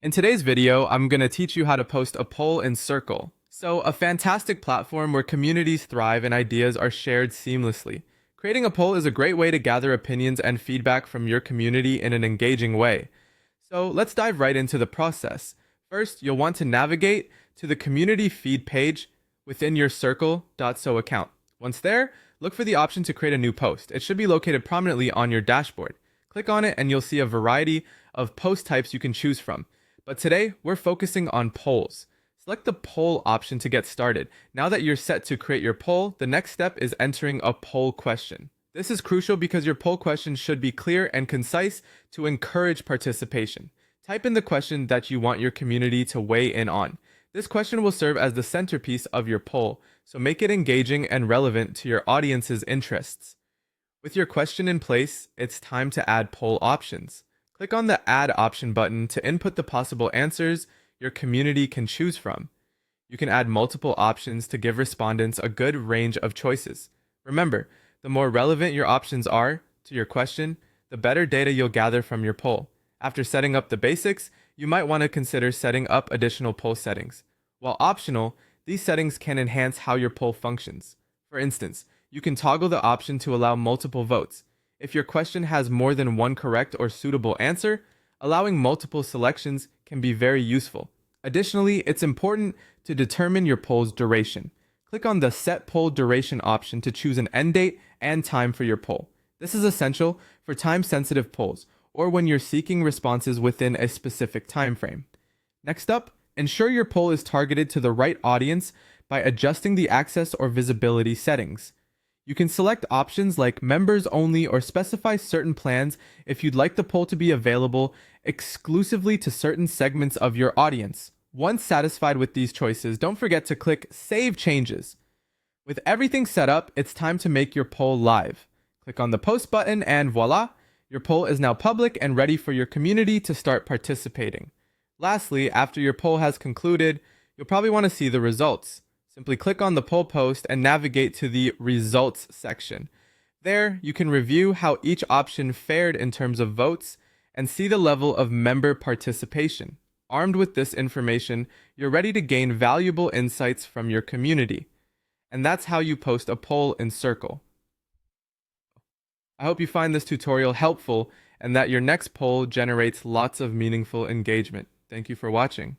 In today's video, I'm going to teach you how to post a poll in Circle. So, a fantastic platform where communities thrive and ideas are shared seamlessly. Creating a poll is a great way to gather opinions and feedback from your community in an engaging way. So, let's dive right into the process. First, you'll want to navigate to the community feed page within your Circle.so account. Once there, look for the option to create a new post. It should be located prominently on your dashboard. Click on it and you'll see a variety of post types you can choose from. But today, we're focusing on polls. Select the poll option to get started. Now that you're set to create your poll, the next step is entering a poll question. This is crucial because your poll question should be clear and concise to encourage participation. Type in the question that you want your community to weigh in on. This question will serve as the centerpiece of your poll, so make it engaging and relevant to your audience's interests. With your question in place, it's time to add poll options. Click on the Add option button to input the possible answers your community can choose from. You can add multiple options to give respondents a good range of choices. Remember, the more relevant your options are to your question, the better data you'll gather from your poll. After setting up the basics, you might want to consider setting up additional poll settings. While optional, these settings can enhance how your poll functions. For instance, you can toggle the option to allow multiple votes. If your question has more than one correct or suitable answer, allowing multiple selections can be very useful. Additionally, it's important to determine your poll's duration. Click on the Set Poll Duration option to choose an end date and time for your poll. This is essential for time-sensitive polls or when you're seeking responses within a specific time frame. Next up, ensure your poll is targeted to the right audience by adjusting the access or visibility settings. You can select options like members only or specify certain plans if you'd like the poll to be available exclusively to certain segments of your audience. Once satisfied with these choices, don't forget to click Save Changes. With everything set up, it's time to make your poll live. Click on the Post button and voila, your poll is now public and ready for your community to start participating. Lastly, after your poll has concluded, you'll probably want to see the results. Simply click on the poll post and navigate to the Results section. There, you can review how each option fared in terms of votes and see the level of member participation. Armed with this information, you're ready to gain valuable insights from your community. And that's how you post a poll in Circle. I hope you find this tutorial helpful and that your next poll generates lots of meaningful engagement. Thank you for watching.